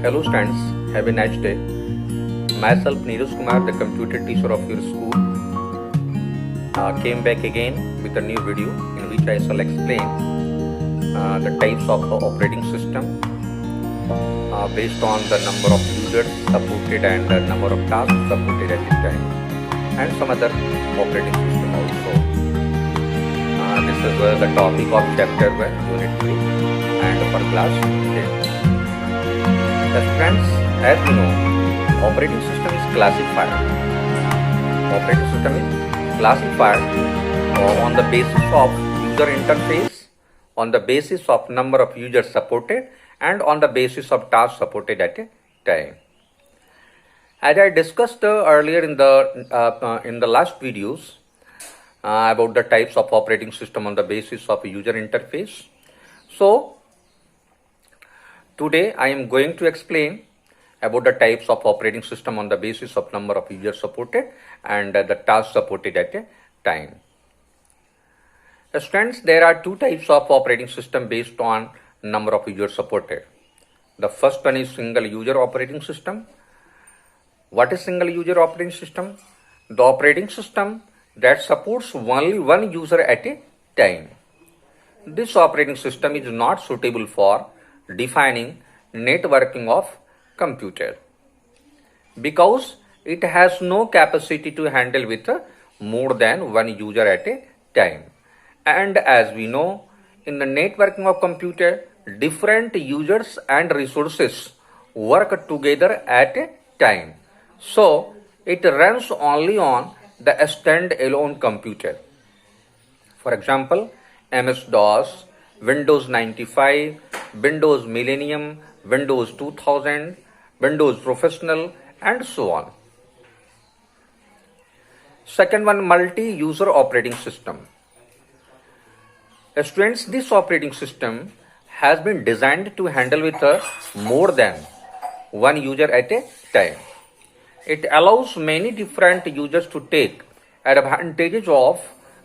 Hello students, have a nice day. Myself Neeraj Kumar, the computer teacher of your school, came back again with a new video in which I shall explain the types of operating system based on the number of users supported and the number of tasks supported at the time, and some other operating system also. This is the topic of chapter 1, unit 3 and for class 10. Friends, as we know, operating system is classified. Operating system is classified on the basis of user interface, on the basis of number of users supported, and on the basis of tasks supported at a time. As I discussed earlier in the last videos about the types of operating system on the basis of user interface. So today I am going to explain about the types of operating system on the basis of number of users supported and the tasks supported at a time. Students, there are two types of operating system based on number of users supported. The first one is single user operating system. What is single user operating system? The operating system that supports only one user at a time. This operating system is not suitable for defining networking of computer because it has no capacity to handle with more than one user at a time. And as we know, in the networking of computer, different users and resources work together at a time. So it runs only on the stand-alone computer. For example, MS-DOS, Windows 95, Windows Millennium, Windows 2000, Windows Professional, and so on. Second one, multi-user operating system. Students, this operating system has been designed to handle with more than one user at a time. It allows many different users to take advantage of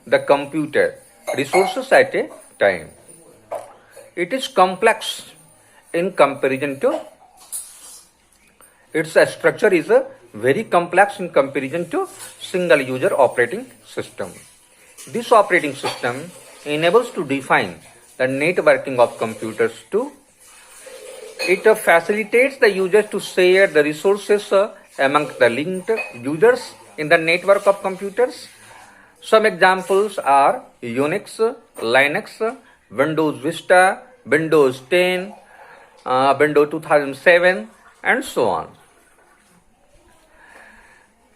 the computer resources at a time. It is complex in comparison to its structure is very complex in comparison to single user operating system. This operating system enables to define the networking of computers too. It facilitates the users to share the resources among the linked users in the network of computers. Some examples are Unix, Linux, Windows Vista, Windows 10, Windows 2007, and so on.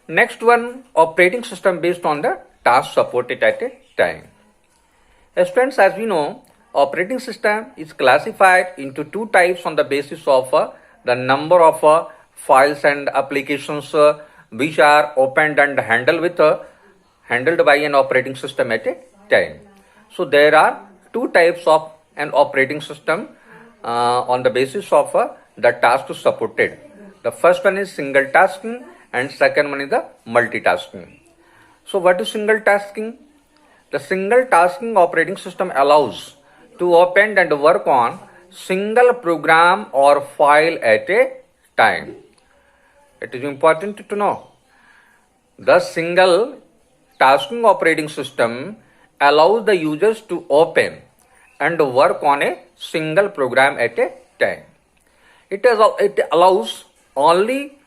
Next one, operating system based on the task supported at a time. Students, as we know, operating system is classified into two types on the basis of the number of files and applications which are opened and handled by an operating system at a time. So there are two types of an operating system on the basis of the tasks supported. The first one is single tasking and second one is the multitasking. So what is single tasking? The single tasking operating system allows to open and work on single program or file at a time. It is important to know. The single tasking operating system allows the users to open and work on a single program at a time. It allows only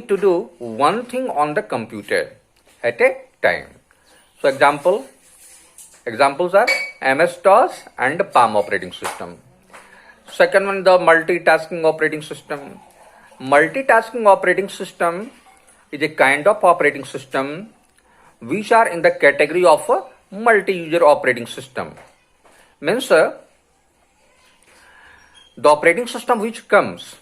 to do one thing on the computer at a time. So examples are MS-DOS and Palm operating system. Second one, the multitasking operating system. Multitasking operating system is a kind of operating system which are in the category of a multi-user operating system. Means the operating systems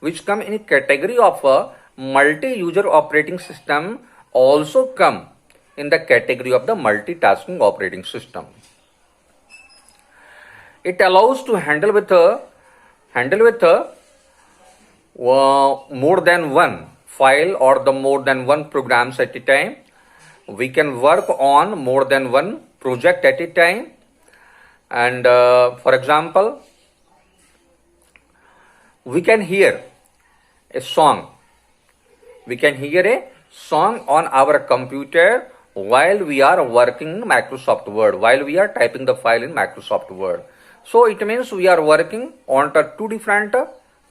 which come in a category of a multi-user operating system also come in the category of the multitasking operating system. It allows to handle with more than one file or the more than one programs at a time. We can work on more than one project at a time. And for example, we can hear a song. We can hear a song on our computer while we are working in Microsoft Word, while we are typing the file in Microsoft Word. So it means we are working on two different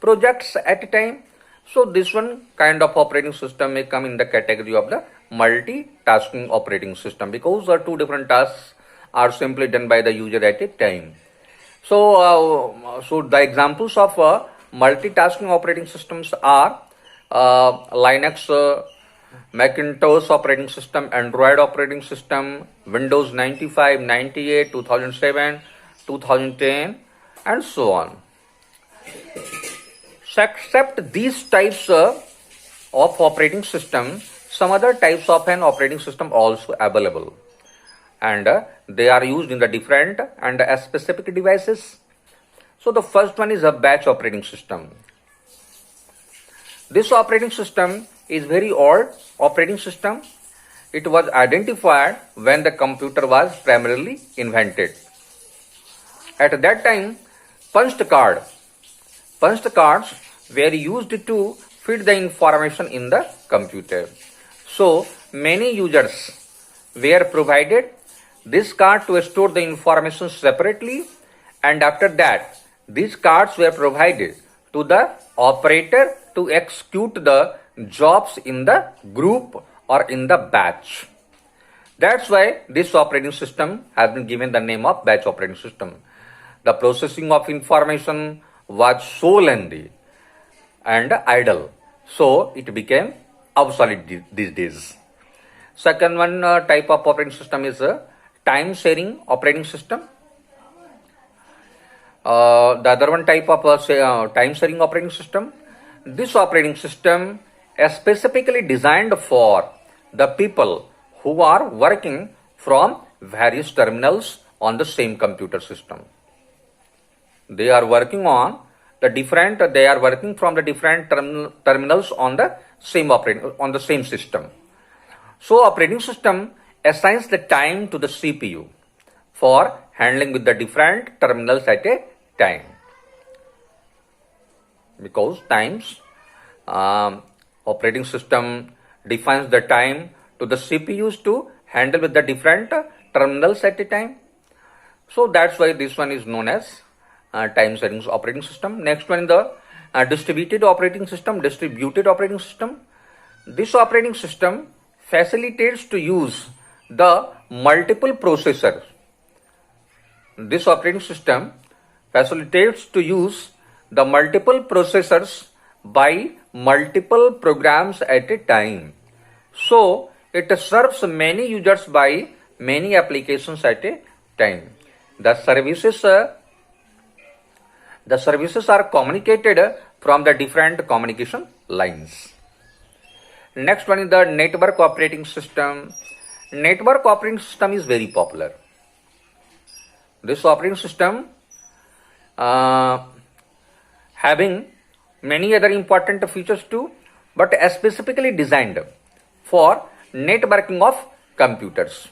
projects at a time. So this one kind of operating system may come in the category of the multitasking operating system, because the two different tasks are simply done by the user at a time. So the examples of multitasking operating systems are Linux, Macintosh operating system, Android operating system, Windows 95, 98, 2007, 2010, and so on. So except these types of operating system, some other types of an operating system also available, and they are used in the different and specific devices. So the first one is a batch operating system. This operating system is very old operating system. It was identified when the computer was primarily invented. At that time, punched cards were used to feed the information in the computer. So many users were provided this card to store the information separately, and after that these cards were provided to the operator to execute the jobs in the group or in the batch. That's why this operating system has been given the name of batch operating system. The processing of information was so lengthy and idle, so it became obsolete these days. Second one type of operating system is a time sharing operating system. The other one type of time sharing operating system. This operating system is specifically designed for the people who are working from various terminals on the same computer system. They are working from the different terminals on the same system. So operating system assigns the time to the CPU for handling with the different terminals at a time, because operating system defines the time to the CPUs to handle with the different terminals at a time. So that's why this one is known as time sharing operating system. Next one is the distributed operating system. This operating system facilitates to use the multiple processors. This operating system facilitates to use the multiple processors by multiple programs at a time. So it serves many users by many applications at a time. The services are communicated from the different communication lines. Next one is the network operating system. Network operating system is very popular. This operating system having many other important features too, but specifically designed for networking of computers.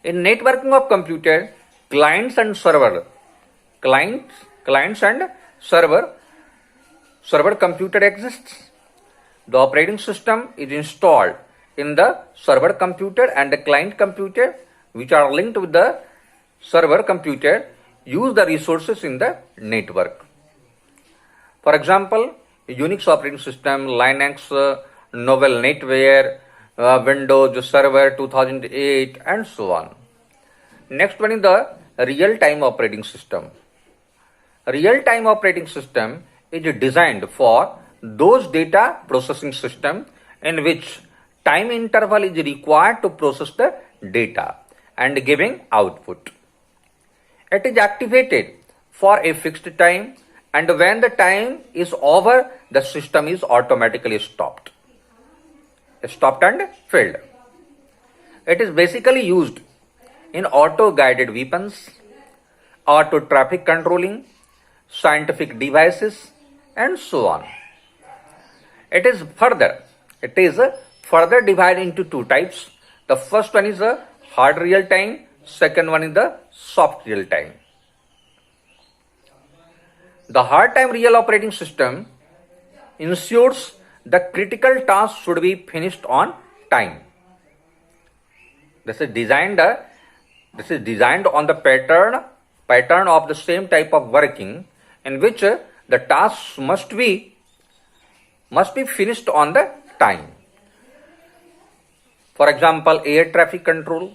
In networking of computer, clients and server computer exists. The operating system is installed in the server computer, and the client computer, which are linked with the server computer, use the resources in the network. For example, Unix operating system, Linux, Novel NetWare, Windows Server 2008, and so on. Next one is the real-time operating system. Real-time operating system is designed for those data processing system in which time interval is required to process the data and giving output. It is activated for a fixed time, and when the time is over, the system is automatically stopped and filled. It is basically used in auto-guided weapons, auto traffic controlling, scientific devices, and so on. It is further divided into two types. The first one is a hard real time, second one is the soft real time. The hard time real operating system ensures the critical task should be finished on time. This is designed on the pattern of the same type of working in which the tasks must be finished on the time. For example, air traffic control.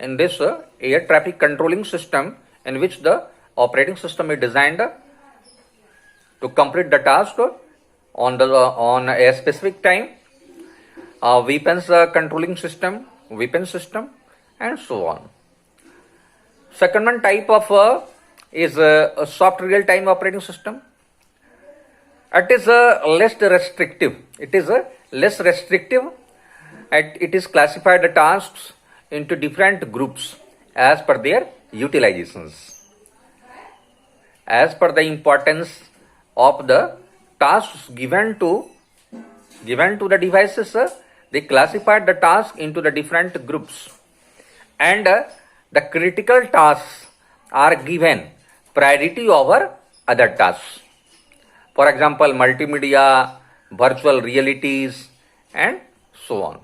In this air traffic controlling system, in which the operating system is designed to complete the task on a specific time. Weapons controlling system, weapon system, and so on. Second one type of is a soft real-time operating system. It is less restrictive. It is classified the tasks into different groups as per their utilizations. As per the importance of the tasks given to the devices, they classified the task into the different groups, and the critical tasks are given priority over other tasks. For example, multimedia, virtual realities, and so on.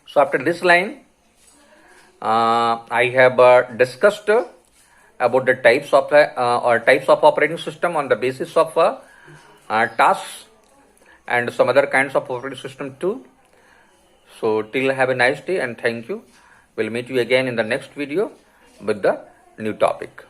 So after this line, I have discussed about the types of operating system on the basis of tasks and some other kinds of operating system too. So till have a nice day and thank you. We'll meet you again in the next video with the new topic.